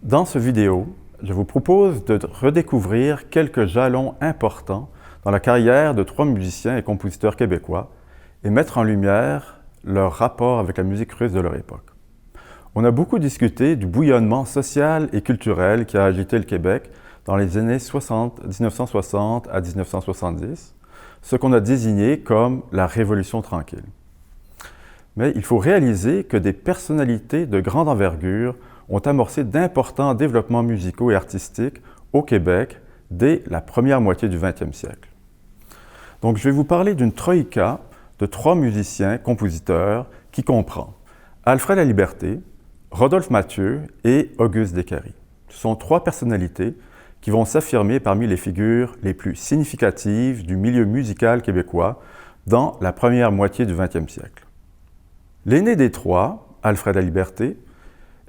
Dans ce vidéo, je vous propose de redécouvrir quelques jalons importants dans la carrière de trois musiciens et compositeurs québécois et mettre en lumière leur rapport avec la musique russe de leur époque. On a beaucoup discuté du bouillonnement social et culturel qui a agité le Québec dans les années 1960 à 1970, ce qu'on a désigné comme la Révolution tranquille. Mais il faut réaliser que des personnalités de grande envergure ont amorcé d'importants développements musicaux et artistiques au Québec dès la première moitié du 20e siècle. Donc, je vais vous parler d'une troïka de trois musiciens, compositeurs, qui comprend Alfred Laliberté, Rodolphe Mathieu et Auguste Descaries. Ce sont trois personnalités qui vont s'affirmer parmi les figures les plus significatives du milieu musical québécois dans la première moitié du 20e siècle. L'aîné des trois, Alfred Laliberté,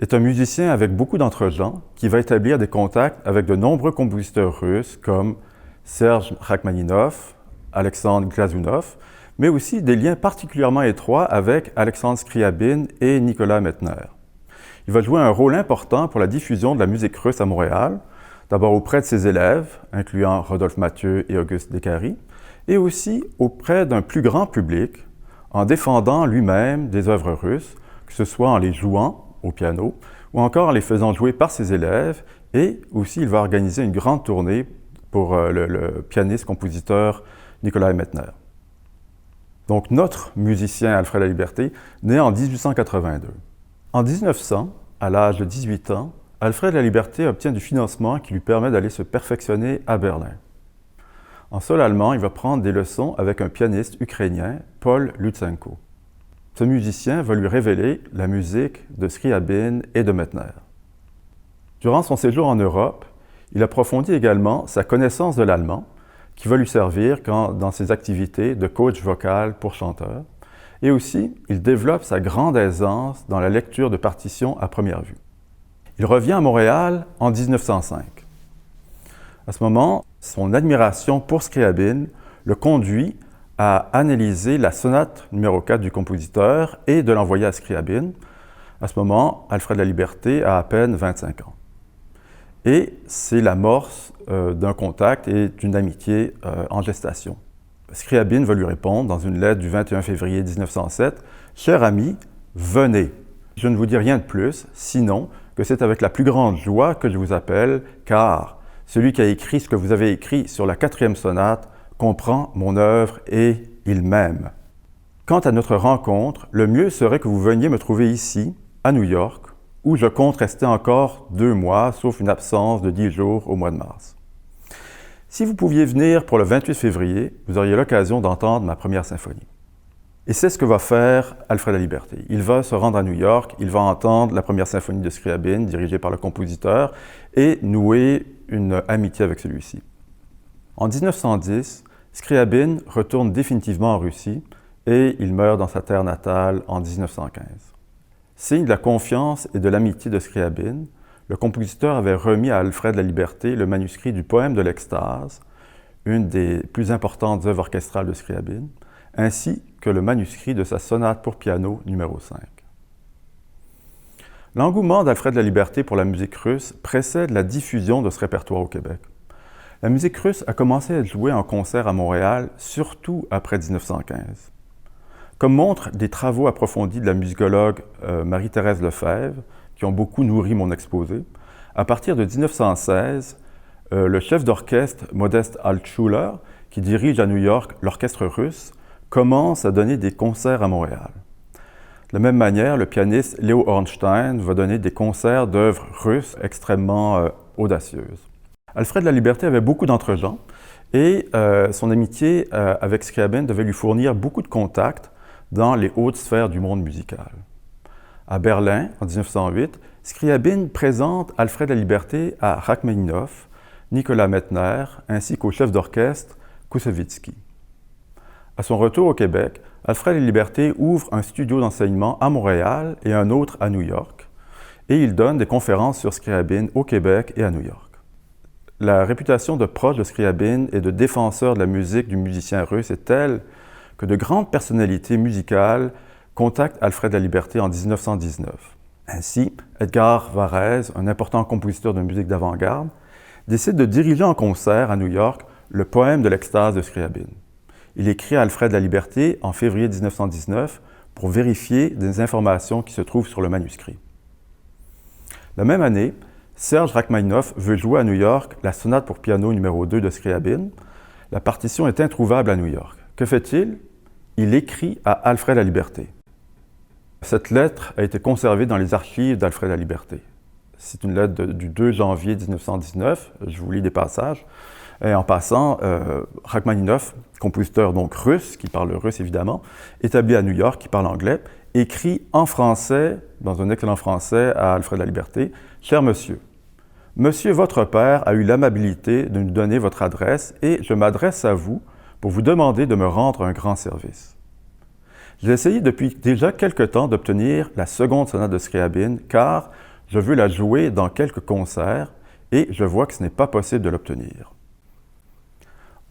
est un musicien avec beaucoup d'entre-gens qui va établir des contacts avec de nombreux compositeurs russes comme Serge Rachmaninov, Alexandre Glazunov, mais aussi des liens particulièrement étroits avec Alexandre Scriabine et Nicolas Mettner. Il va jouer un rôle important pour la diffusion de la musique russe à Montréal, d'abord auprès de ses élèves, incluant Rodolphe Mathieu et Auguste Descaries, et aussi auprès d'un plus grand public, en défendant lui-même des œuvres russes, que ce soit en les jouant au piano, ou encore en les faisant jouer par ses élèves, et aussi il va organiser une grande tournée pour le pianiste-compositeur Nicolas Mettner. Donc notre musicien Alfred Laliberté, né en 1882. En 1900, à l'âge de 18 ans, Alfred Laliberté obtient du financement qui lui permet d'aller se perfectionner à Berlin. En sol allemand, il va prendre des leçons avec un pianiste ukrainien, Paul Lutsenko. Ce musicien va lui révéler la musique de Scriabine et de Mettner. Durant son séjour en Europe, il approfondit également sa connaissance de l'allemand, qui va lui servir dans ses activités de coach vocal pour chanteurs, et aussi il développe sa grande aisance dans la lecture de partitions à première vue. Il revient à Montréal en 1905. À ce moment, son admiration pour Scriabine le conduit à analyser la sonate numéro 4 du compositeur et de l'envoyer à Scriabine. À ce moment, Alfred Laliberté a à peine 25 ans. Et c'est l'amorce d'un contact et d'une amitié en gestation. Scriabine va lui répondre dans une lettre du 21 février 1907 « Cher ami, venez. Je ne vous dis rien de plus, sinon que c'est avec la plus grande joie que je vous appelle, car celui qui a écrit ce que vous avez écrit sur la 4e sonate comprend mon œuvre et il m'aime. Quant à notre rencontre, le mieux serait que vous veniez me trouver ici, à New York, où je compte rester encore 2 mois, sauf une absence de 10 jours au mois de mars. Si vous pouviez venir pour le 28 février, vous auriez l'occasion d'entendre ma première symphonie. » Et c'est ce que va faire Alfred Laliberté. Il va se rendre à New York, il va entendre la première symphonie de Scriabine, dirigée par le compositeur, et nouer une amitié avec celui-ci. En 1910, Scriabine retourne définitivement en Russie et il meurt dans sa terre natale en 1915. Signe de la confiance et de l'amitié de Scriabine, le compositeur avait remis à Alfred Laliberté le manuscrit du poème de l'Extase, une des plus importantes œuvres orchestrales de Scriabine, ainsi que le manuscrit de sa sonate pour piano numéro 5. L'engouement d'Alfred Laliberté pour la musique russe précède la diffusion de ce répertoire au Québec. La musique russe a commencé à être jouée en concert à Montréal, surtout après 1915. Comme montrent des travaux approfondis de la musicologue Marie-Thérèse Lefebvre, qui ont beaucoup nourri mon exposé, à partir de 1916, le chef d'orchestre Modeste Altschuler, qui dirige à New York l'orchestre russe, commence à donner des concerts à Montréal. De la même manière, le pianiste Léo Ornstein va donner des concerts d'œuvres russes extrêmement audacieuses. Alfred Laliberté avait beaucoup d'entre-gens et son amitié avec Scriabine devait lui fournir beaucoup de contacts dans les hautes sphères du monde musical. À Berlin, en 1908, Scriabine présente Alfred Laliberté à Rachmaninov, Nicolas Mettner, ainsi qu'au chef d'orchestre Koussevitzky. À son retour au Québec, Alfred Laliberté ouvre un studio d'enseignement à Montréal et un autre à New York, et il donne des conférences sur Scriabine au Québec et à New York. La réputation de proche de Scriabine et de défenseur de la musique du musicien russe est telle que de grandes personnalités musicales contactent Alfred Laliberté en 1919. Ainsi, Edgar Varèse, un important compositeur de musique d'avant-garde, décide de diriger en concert à New York le poème de l'extase de Scriabine. Il écrit à Alfred Laliberté en février 1919 pour vérifier des informations qui se trouvent sur le manuscrit. La même année, Serge Rachmaninoff veut jouer à New York la sonate pour piano numéro 2 de Scriabine. La partition est introuvable à New York. Que fait-il? Il écrit à Alfred Laliberté. Cette lettre a été conservée dans les archives d'Alfred Laliberté. C'est une lettre du 2 janvier 1919, je vous lis des passages. Et en passant, Rachmaninoff, compositeur donc russe, qui parle russe évidemment, établi à New York, qui parle anglais, écrit en français, dans un excellent français, à Alfred Laliberté, « Cher monsieur, Monsieur votre père a eu l'amabilité de nous donner votre adresse et je m'adresse à vous pour vous demander de me rendre un grand service. J'ai essayé depuis déjà quelque temps d'obtenir la seconde sonate de Scriabine car je veux la jouer dans quelques concerts et je vois que ce n'est pas possible de l'obtenir.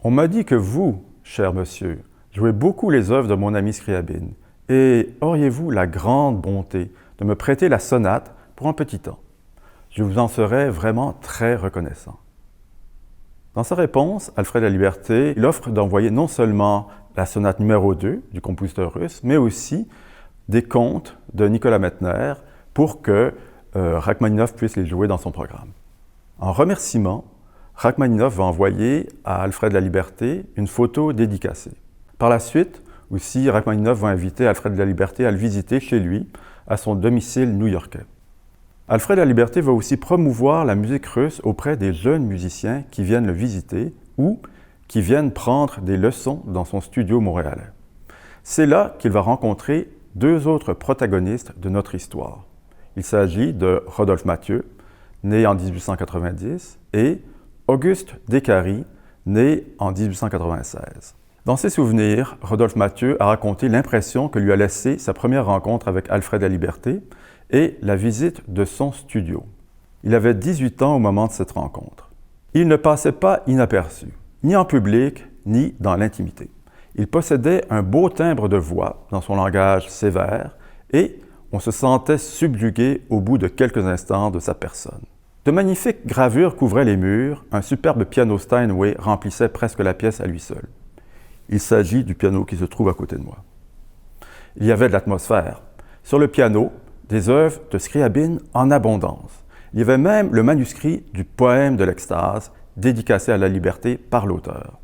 On m'a dit que vous, cher monsieur, jouez beaucoup les œuvres de mon ami Scriabine et auriez-vous la grande bonté de me prêter la sonate pour un petit temps? Je vous en serais vraiment très reconnaissant. » Dans sa réponse, Alfred Laliberté, il offre d'envoyer non seulement la sonate numéro 2 du compositeur russe, mais aussi des contes de Nicolas Mettner pour que Rachmaninoff puisse les jouer dans son programme. En remerciement, Rachmaninoff va envoyer à Alfred Laliberté une photo dédicacée. Par la suite, aussi, Rachmaninoff va inviter Alfred Laliberté à le visiter chez lui, à son domicile new-yorkais. Alfred Laliberté va aussi promouvoir la musique russe auprès des jeunes musiciens qui viennent le visiter ou qui viennent prendre des leçons dans son studio montréalais. C'est là qu'il va rencontrer deux autres protagonistes de notre histoire. Il s'agit de Rodolphe Mathieu, né en 1890, et Auguste Descaries, né en 1896. Dans ses souvenirs, Rodolphe Mathieu a raconté l'impression que lui a laissée sa première rencontre avec Alfred Laliberté et la visite de son studio. Il avait 18 ans au moment de cette rencontre. Il ne passait pas inaperçu, ni en public, ni dans l'intimité. Il possédait un beau timbre de voix dans son langage sévère et on se sentait subjugué au bout de quelques instants de sa personne. De magnifiques gravures couvraient les murs, un superbe piano Steinway remplissait presque la pièce à lui seul. Il s'agit du piano qui se trouve à côté de moi. Il y avait de l'atmosphère. Sur le piano, des œuvres de Scriabine en abondance. Il y avait même le manuscrit du poème de l'extase, dédicacé à Laliberté par l'auteur.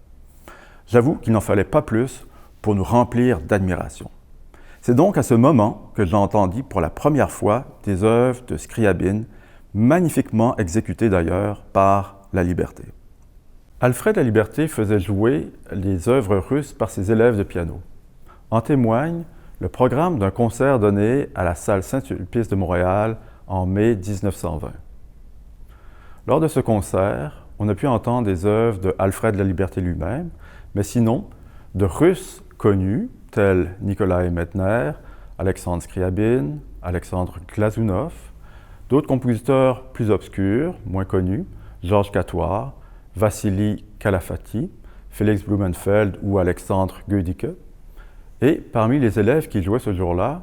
J'avoue qu'il n'en fallait pas plus pour nous remplir d'admiration. C'est donc à ce moment que j'entendis pour la première fois des œuvres de Scriabine, magnifiquement exécutées d'ailleurs par Laliberté. Alfred Laliberté faisait jouer les œuvres russes par ses élèves de piano. En témoigne le programme d'un concert donné à la salle Saint-Sulpice de Montréal en mai 1920. Lors de ce concert, on a pu entendre des œuvres de Alfred Laliberté lui-même, mais sinon de Russes connus tels Nikolai Mettner, Alexandre Scriabine, Alexandre Glazunov, d'autres compositeurs plus obscurs, moins connus, Georges Catoire, Vassili Kalafati, Félix Blumenfeld ou Alexandre Goedicke, et parmi les élèves qui jouaient ce jour-là,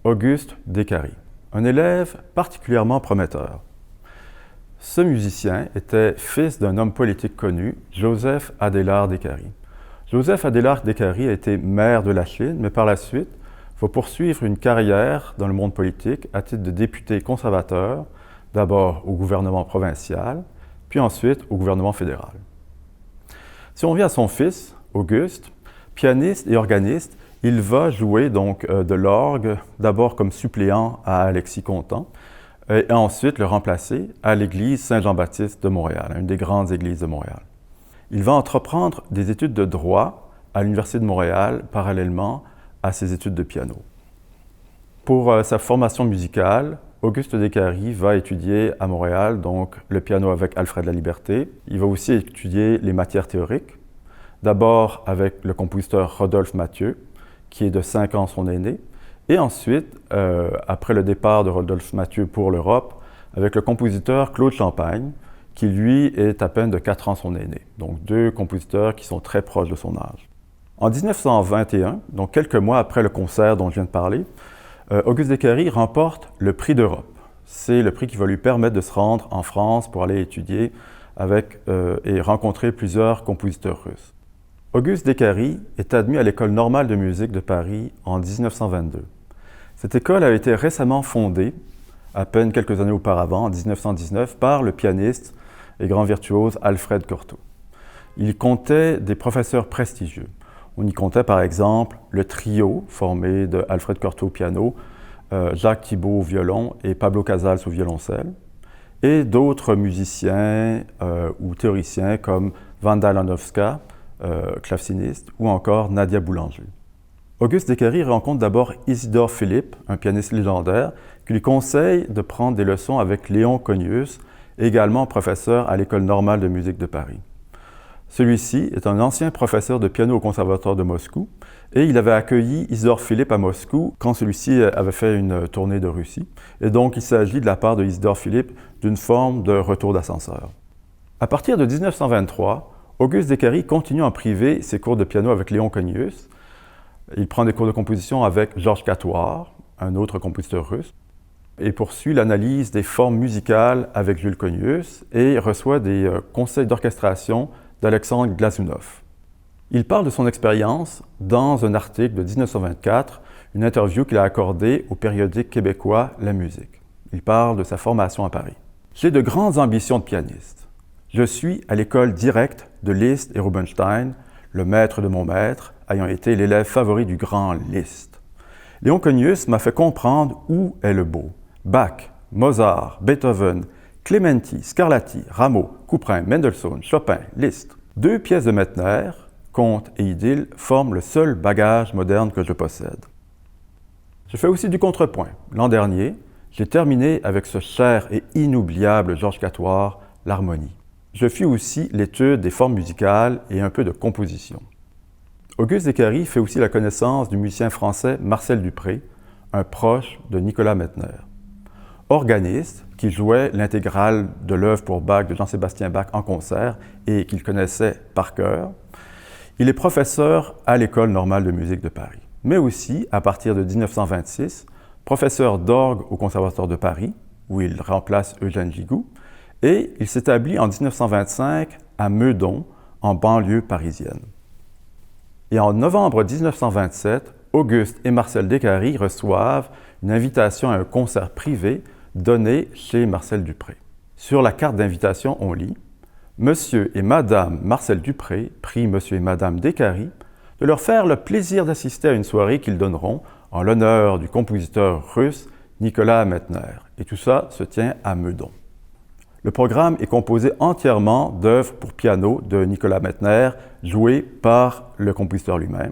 Auguste Descaries, un élève particulièrement prometteur. Ce musicien était fils d'un homme politique connu, Joseph Adélard Descaries. Joseph Adélard Descaries a été maire de la Chine, mais par la suite va poursuivre une carrière dans le monde politique à titre de député conservateur, d'abord au gouvernement provincial, puis ensuite au gouvernement fédéral. Si on vient à son fils, Auguste, pianiste et organiste, il va jouer donc de l'orgue, d'abord comme suppléant à Alexis Contant, et ensuite le remplacer à l'église Saint-Jean-Baptiste de Montréal, une des grandes églises de Montréal. Il va entreprendre des études de droit à l'Université de Montréal, parallèlement à ses études de piano. Pour sa formation musicale, Auguste Descaries va étudier à Montréal donc le piano avec Alfred Laliberté. Il va aussi étudier les matières théoriques, d'abord avec le compositeur Rodolphe Mathieu, qui est de 5 ans son aîné, et ensuite, après le départ de Rodolphe Mathieu pour l'Europe, avec le compositeur Claude Champagne, qui lui est à peine de 4 ans son aîné. Donc deux compositeurs qui sont très proches de son âge. En 1921, donc quelques mois après le concert dont je viens de parler, Auguste Descaries remporte le prix d'Europe. C'est le prix qui va lui permettre de se rendre en France pour aller étudier et rencontrer plusieurs compositeurs russes. Auguste Descaries est admis à l'École normale de musique de Paris en 1922. Cette école a été récemment fondée, à peine quelques années auparavant, en 1919, par le pianiste et grand virtuose Alfred Cortot. Il comptait des professeurs prestigieux. On y comptait par exemple le trio formé de Alfred Cortot au piano, Jacques Thibaud au violon et Pablo Casals au violoncelle, et d'autres musiciens ou théoriciens comme Wanda Landowska, claveciniste, ou encore Nadia Boulanger. Auguste Descaries rencontre d'abord Isidore Philipp, un pianiste légendaire, qui lui conseille de prendre des leçons avec Léon Cognius, également professeur à l'École normale de musique de Paris. Celui-ci est un ancien professeur de piano au Conservatoire de Moscou et il avait accueilli Isidore Philipp à Moscou quand celui-ci avait fait une tournée de Russie. Et donc, il s'agit de la part de Isidore Philipp d'une forme de retour d'ascenseur. À partir de 1923, Auguste Descaries continue en privé ses cours de piano avec Léon Cognius. Il prend des cours de composition avec Georges Catoire, un autre compositeur russe, et poursuit l'analyse des formes musicales avec Jules Cognius et reçoit des conseils d'orchestration d'Alexandre Glazunov. Il parle de son expérience dans un article de 1924, une interview qu'il a accordée au périodique québécois La Musique. Il parle de sa formation à Paris. « J'ai de grandes ambitions de pianiste. Je suis à l'école directe de Liszt et Rubinstein, le maître de mon maître, ayant été l'élève favori du grand Liszt. Léon Cognius m'a fait comprendre où est le beau. Bach, Mozart, Beethoven, Clementi, Scarlatti, Rameau, Couperin, Mendelssohn, Chopin, Liszt. 2 pièces de Mettner, Conte et Idylle, forment le seul bagage moderne que je possède. Je fais aussi du contrepoint. L'an dernier, j'ai terminé avec ce cher et inoubliable Georges Catoire, l'harmonie. Je fis aussi l'étude des formes musicales et un peu de composition. Auguste Descaries fait aussi la connaissance du musicien français Marcel Dupré, un proche de Nicolas Mettner. Organiste, qui jouait l'intégrale de l'œuvre pour Bach de Jean-Sébastien Bach en concert et qu'il connaissait par cœur, il est professeur à l'École normale de musique de Paris, mais aussi, à partir de 1926, professeur d'orgue au Conservatoire de Paris, où il remplace Eugène Gigoux, et il s'établit en 1925 à Meudon, en banlieue parisienne. Et en novembre 1927, Auguste et Marcel Descaries reçoivent une invitation à un concert privé donné chez Marcel Dupré. Sur la carte d'invitation, on lit « Monsieur et Madame Marcel Dupré prient Monsieur et Madame Descaries de leur faire le plaisir d'assister à une soirée qu'ils donneront en l'honneur du compositeur russe Nicolas Mettner. » Et tout ça se tient à Meudon. Le programme est composé entièrement d'œuvres pour piano de Nicolas Mettner, jouées par le compositeur lui-même.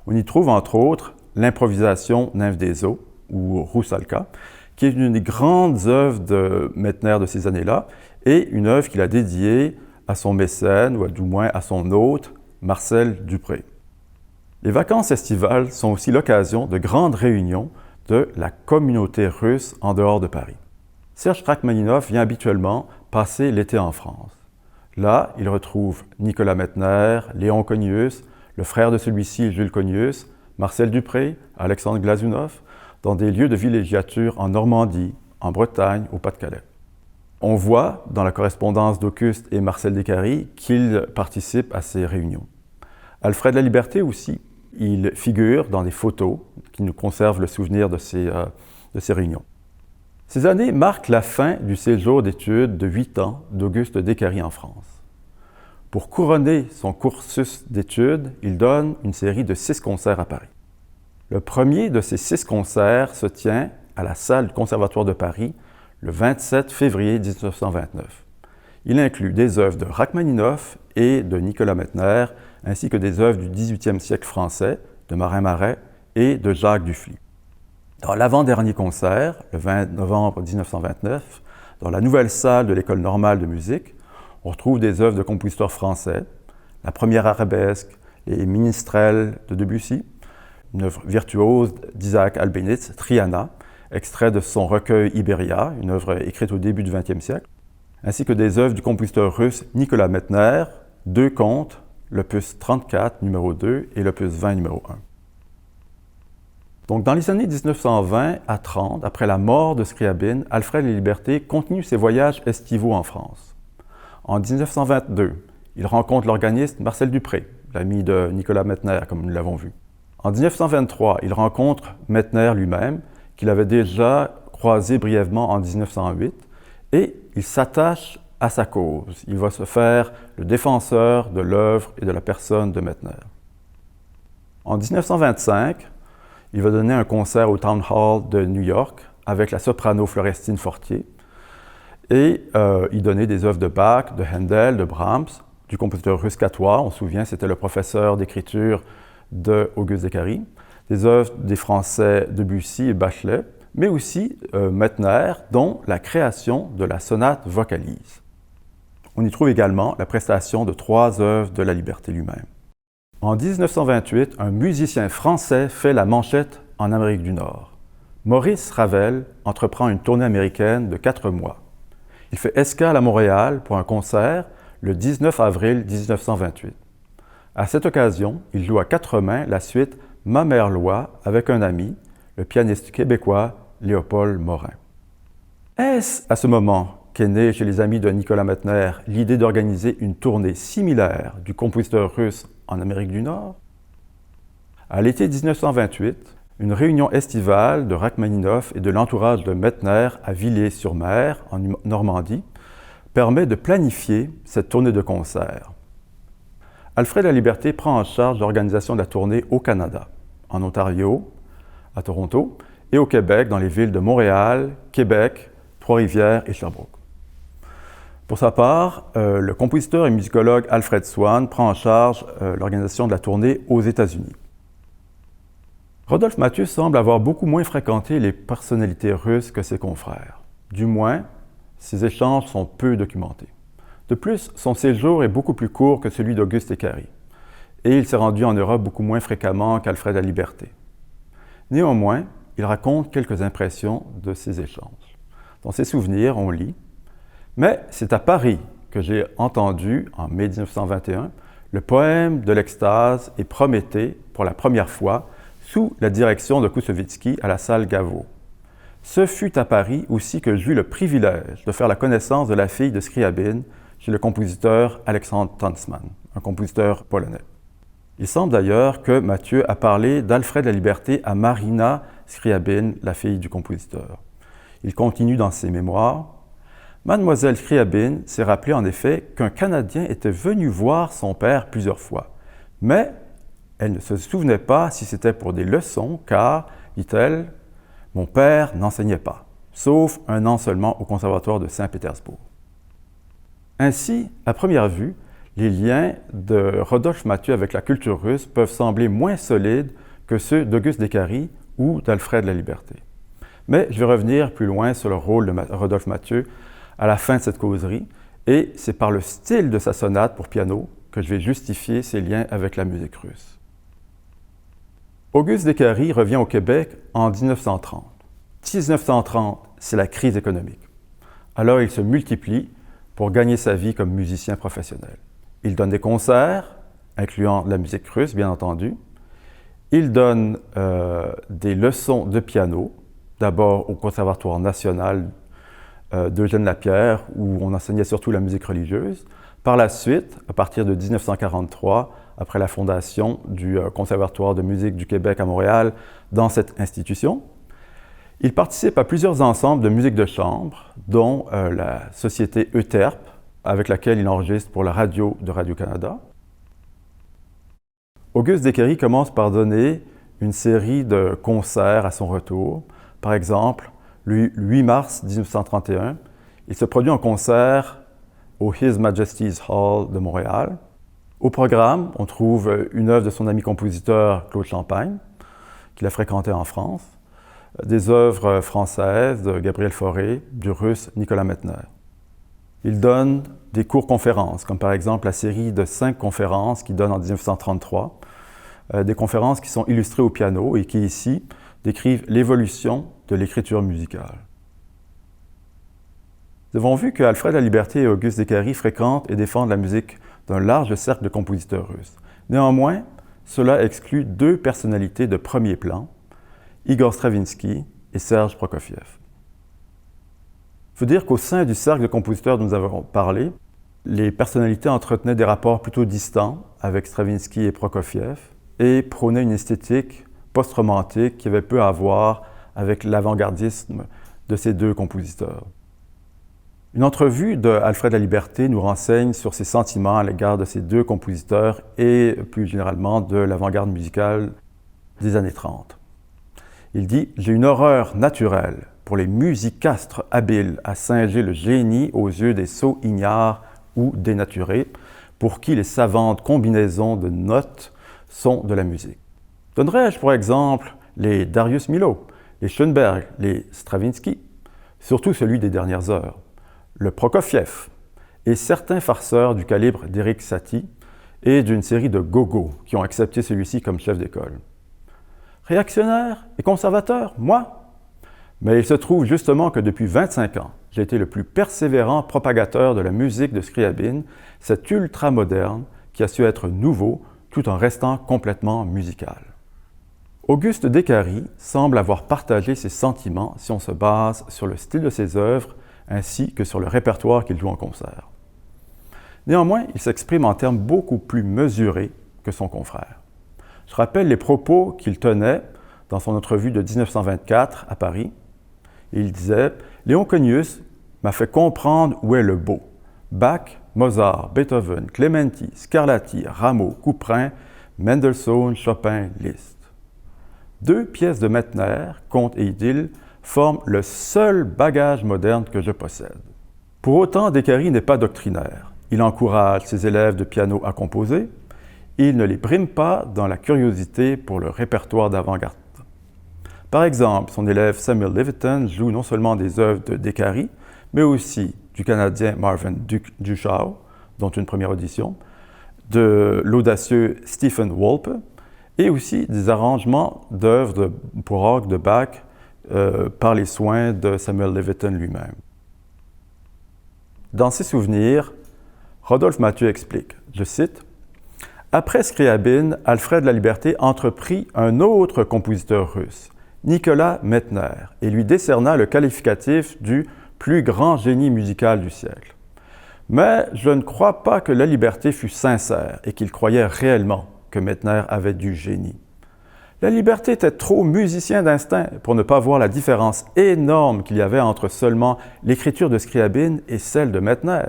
On y trouve entre autres l'improvisation Nymphe des eaux, ou Roussalka, qui est une des grandes œuvres de Mettner de ces années-là, et une œuvre qu'il a dédiée à son mécène, ou du moins à son hôte, Marcel Dupré. Les vacances estivales sont aussi l'occasion de grandes réunions de la communauté russe en dehors de Paris. Serge Rachmaninov vient habituellement passer l'été en France. Là, il retrouve Nicolas Mettner, Léon Cognius, le frère de celui-ci, Jules Cognius, Marcel Dupré, Alexandre Glazunov, dans des lieux de villégiature en Normandie, en Bretagne, au Pas-de-Calais. On voit dans la correspondance d'Auguste et Marcel Descaries qu'ils participent à ces réunions. Alfred Laliberté aussi, il figure dans des photos qui nous conservent le souvenir de ces réunions. Ces années marquent la fin du séjour d'études de 8 ans d'Auguste Descaries en France. Pour couronner son cursus d'études, il donne une série de 6 concerts à Paris. Le premier de ces 6 concerts se tient à la salle du Conservatoire de Paris le 27 février 1929. Il inclut des œuvres de Rachmaninov et de Nicolas Mettner, ainsi que des œuvres du XVIIIe siècle français, de Marin-Marais et de Jacques Dufly. Dans l'avant-dernier concert, le 20 novembre 1929, dans la nouvelle salle de l'École normale de musique, on retrouve des œuvres de compositeurs français, la première arabesque, les Ministrels de Debussy, une œuvre virtuose d'Isaac Albéniz, Triana, extrait de son recueil Iberia, une œuvre écrite au début du XXe siècle, ainsi que des œuvres du compositeur russe Nicolas Mettner, 2 contes, l'opus 34, numéro 2, et l'opus 20, numéro 1. Donc, dans les années 1920 à 30, après la mort de Scriabine, Alfred Laliberté continue ses voyages estivaux en France. En 1922, il rencontre l'organiste Marcel Dupré, l'ami de Nicolas Mettner, comme nous l'avons vu. En 1923, il rencontre Mettner lui-même, qu'il avait déjà croisé brièvement en 1908, et il s'attache à sa cause. Il va se faire le défenseur de l'œuvre et de la personne de Mettner. En 1925, il va donner un concert au Town Hall de New York avec la soprano Florestine Fortier et il donnait des œuvres de Bach, de Handel, de Brahms, du compositeur russe Catois, on se souvient, c'était le professeur d'écriture d'Auguste Descaries, des œuvres des Français Debussy et Bachelet, mais aussi Mettner, dont la création de la sonate vocalise. On y trouve également la prestation de 3 œuvres de Laliberté lui-même. En 1928, un musicien français fait la manchette en Amérique du Nord. Maurice Ravel entreprend une tournée américaine de 4 mois. Il fait escale à Montréal pour un concert le 19 avril 1928. À cette occasion, il joue à 4 mains la suite « Ma mère loi » avec un ami, le pianiste québécois Léopold Morin. Est-ce à ce moment qu'est née chez les amis de Nicolas Mettner l'idée d'organiser une tournée similaire du compositeur russe en Amérique du Nord? À l'été 1928, une réunion estivale de Rachmaninov et de l'entourage de Mettner à Villers-sur-Mer, en Normandie, permet de planifier cette tournée de concerts. Alfred Laliberté prend en charge l'organisation de la tournée au Canada, en Ontario, à Toronto, et au Québec, dans les villes de Montréal, Québec, Trois-Rivières et Sherbrooke. Pour sa part, le compositeur et musicologue Alfred Swan prend en charge l'organisation de la tournée aux États-Unis. Rodolphe Mathieu semble avoir beaucoup moins fréquenté les personnalités russes que ses confrères. Du moins, ses échanges sont peu documentés. De plus, son séjour est beaucoup plus court que celui d'Auguste Descaries, et il s'est rendu en Europe beaucoup moins fréquemment qu'Alfred Laliberté. Néanmoins, il raconte quelques impressions de ces échanges. Dans ses souvenirs, on lit « Mais c'est à Paris que j'ai entendu, en mai 1921, le poème de l'extase et Prométhée pour la première fois sous la direction de Koussevitzky à la salle Gaveau. Ce fut à Paris aussi que j'eus le privilège de faire la connaissance de la fille de Scriabine chez le compositeur Alexandre Tansman, un compositeur polonais. Il semble d'ailleurs que Mathieu a parlé d'Alfred Laliberté à Marina Scriabine, la fille du compositeur. Il continue dans ses mémoires. Mademoiselle Scriabine s'est rappelé en effet qu'un Canadien était venu voir son père plusieurs fois, mais elle ne se souvenait pas si c'était pour des leçons, car, dit-elle, mon père n'enseignait pas, sauf un an seulement au Conservatoire de Saint-Pétersbourg. Ainsi, à première vue, les liens de Rodolphe Mathieu avec la culture russe peuvent sembler moins solides que ceux d'Auguste Descaries ou d'Alfred Laliberté. Mais je vais revenir plus loin sur le rôle de Rodolphe Mathieu à la fin de cette causerie, et c'est par le style de sa sonate pour piano que je vais justifier ses liens avec la musique russe. Auguste Descaries revient au Québec en 1930. 1930, c'est la crise économique. Alors il se multiplie pour gagner sa vie comme musicien professionnel. Il donne des concerts, incluant la musique russe, bien entendu. Il donne des leçons de piano, d'abord au Conservatoire national d'Eugène Lapierre, où on enseignait surtout la musique religieuse. Par la suite, à partir de 1943, après la fondation du Conservatoire de musique du Québec à Montréal, dans cette institution, il participe à plusieurs ensembles de musique de chambre, dont la société Euterpe, avec laquelle il enregistre pour la radio de Radio-Canada. Auguste Descaries commence par donner une série de concerts à son retour. Par exemple, le 8 mars 1931, il se produit en concert au His Majesty's Hall de Montréal. Au programme, on trouve une œuvre de son ami compositeur Claude Champagne, qu'il a fréquenté en France, des œuvres françaises de Gabriel Fauré, du russe Nicolas Mettner. Il donne des cours-conférences, comme par exemple la série de 5 conférences qu'il donne en 1933, des conférences qui sont illustrées au piano et qui, ici, décrivent l'évolution de l'écriture musicale. Nous avons vu que Alfred Laliberté et Auguste Descaries fréquentent et défendent la musique d'un large cercle de compositeurs russes. Néanmoins, cela exclut 2 personnalités de premier plan. Igor Stravinsky et Serge Prokofiev. Il faut dire qu'au sein du cercle de compositeurs dont nous avons parlé, les personnalités entretenaient des rapports plutôt distants avec Stravinsky et Prokofiev et prônaient une esthétique post-romantique qui avait peu à voir avec l'avant-gardisme de ces deux compositeurs. Une entrevue de Alfred Laliberté nous renseigne sur ses sentiments à l'égard de ces deux compositeurs et plus généralement de l'avant-garde musicale des années 30. Il dit « J'ai une horreur naturelle pour les musicastres habiles à singer le génie aux yeux des sots ignares ou dénaturés, pour qui les savantes combinaisons de notes sont de la musique. Donnerais-je pour exemple les Darius Milhaud, les Schoenberg, les Stravinsky, surtout celui des dernières heures, le Prokofiev et certains farceurs du calibre d'Éric Satie et d'une série de gogos qui ont accepté celui-ci comme chef d'école. Réactionnaire et conservateur, moi? Mais il se trouve justement que depuis 25 ans, j'ai été le plus persévérant propagateur de la musique de Scriabine, cet ultra-moderne qui a su être nouveau tout en restant complètement musical. Auguste Descaries semble avoir partagé ses sentiments si on se base sur le style de ses œuvres ainsi que sur le répertoire qu'il joue en concert. Néanmoins, il s'exprime en termes beaucoup plus mesurés que son confrère. Je rappelle les propos qu'il tenait dans son entrevue de 1924 à Paris. Il disait « Léon Comenius m'a fait comprendre où est le beau. Bach, Mozart, Beethoven, Clementi, Scarlatti, Rameau, Couperin, Mendelssohn, Chopin, Liszt. » Deux pièces de Mettner, Conte et Idylle, forment le seul bagage moderne que je possède. Pour autant, Descaries n'est pas doctrinaire. Il encourage ses élèves de piano à composer. Il ne les brime pas dans la curiosité pour le répertoire d'avant-garde. Par exemple, son élève Samuel Leviton joue non seulement des œuvres de Descaries, mais aussi du Canadien Marvin Duchamp, dont une première audition, de l'audacieux Stephen Wolpe, et aussi des arrangements d'œuvres pour orgue de Bach par les soins de Samuel Leviton lui-même. Dans ses souvenirs, Rodolphe Mathieu explique, je cite, « Après Scriabine, Alfred Laliberté entreprit un autre compositeur russe, Nicolas Mettner, et lui décerna le qualificatif du plus grand génie musical du siècle. Mais je ne crois pas que Laliberté fût sincère et qu'il croyait réellement que Mettner avait du génie. Laliberté était trop musicien d'instinct pour ne pas voir la différence énorme qu'il y avait entre seulement l'écriture de Scriabine et celle de Mettner.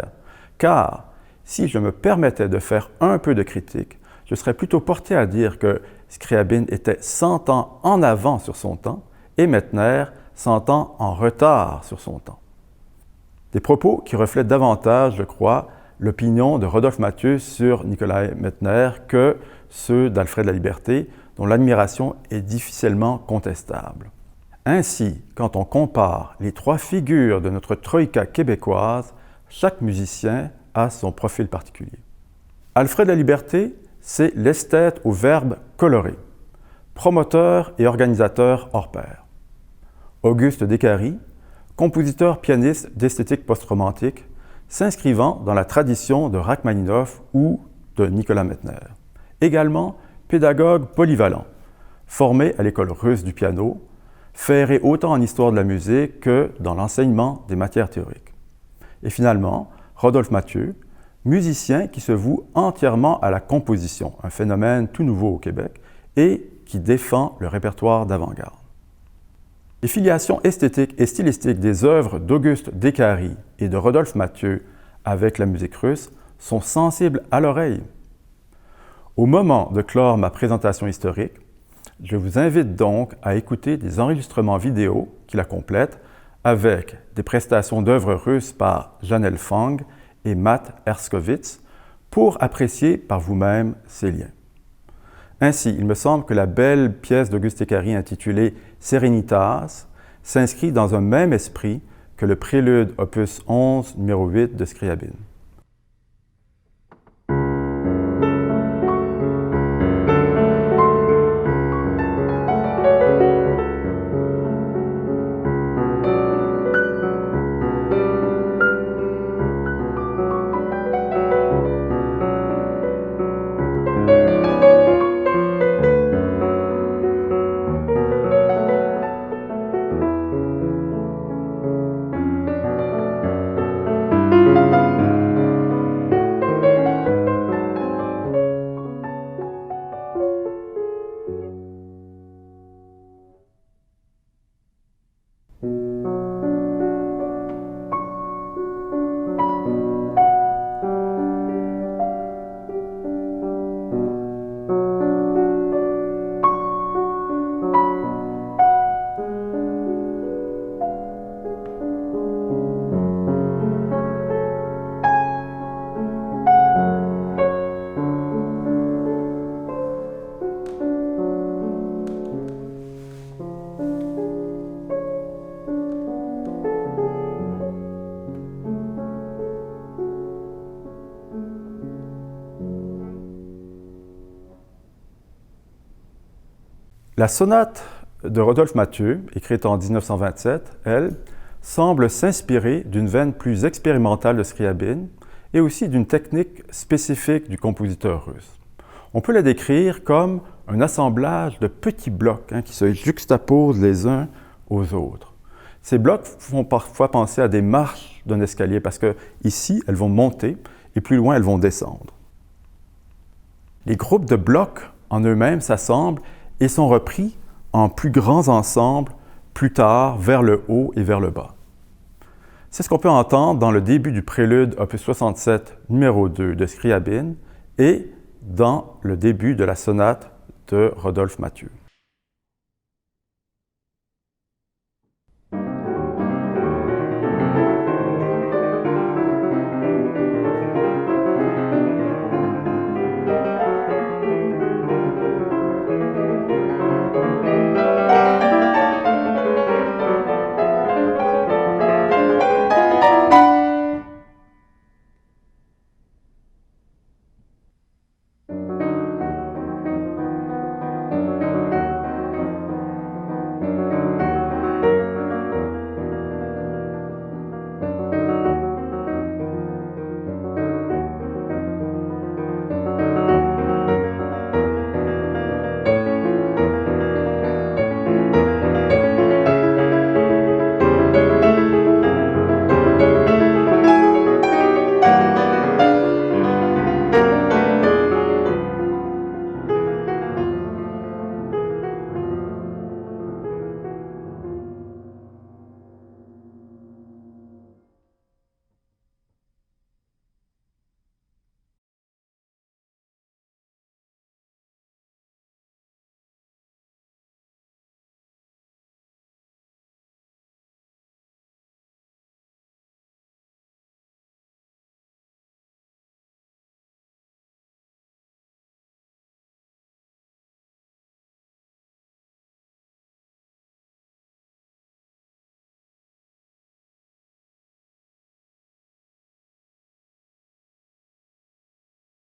Car, si je me permettais de faire un peu de critique, je serais plutôt porté à dire que Scriabine était 100 ans en avant sur son temps et Mettner 100 ans en retard sur son temps. » Des propos qui reflètent davantage, je crois, l'opinion de Rodolphe Mathieu sur Nicolas Mettner que ceux d'Alfred Laliberté, dont l'admiration est difficilement contestable. Ainsi, quand on compare les trois figures de notre troïka québécoise, chaque musicien a son profil particulier. Alfred Laliberté, c'est l'esthète au verbe coloré, promoteur et organisateur hors pair. Auguste Descaries, compositeur pianiste d'esthétique post-romantique, s'inscrivant dans la tradition de Rachmaninoff ou de Nicolas Mettner. Également pédagogue polyvalent, formé à l'école russe du piano, ferré autant en histoire de la musique que dans l'enseignement des matières théoriques. Et finalement, Rodolphe Mathieu, musicien qui se voue entièrement à la composition, un phénomène tout nouveau au Québec, et qui défend le répertoire d'avant-garde. Les filiations esthétiques et stylistiques des œuvres d'Auguste Descaries et de Rodolphe Mathieu avec la musique russe sont sensibles à l'oreille. Au moment de clore ma présentation historique, je vous invite donc à écouter des enregistrements vidéo qui la complètent avec des prestations d'œuvres russes par Janel Fang et Matt Herskovitz pour apprécier par vous-même ces liens. Ainsi, il me semble que la belle pièce d'Auguste Descaries intitulée « Serenitas » s'inscrit dans un même esprit que le prélude opus 11, numéro 8 de Scriabine. La sonate de Rodolphe Mathieu, écrite en 1927, elle, semble s'inspirer d'une veine plus expérimentale de Scriabine et aussi d'une technique spécifique du compositeur russe. On peut la décrire comme un assemblage de petits blocs qui se juxtaposent les uns aux autres. Ces blocs font parfois penser à des marches d'un escalier parce que ici, elles vont monter et plus loin, elles vont descendre. Les groupes de blocs en eux-mêmes s'assemblent et sont repris en plus grands ensembles plus tard vers le haut et vers le bas. C'est ce qu'on peut entendre dans le début du prélude opus 67 numéro 2 de Scriabine et dans le début de la sonate de Rodolphe Mathieu.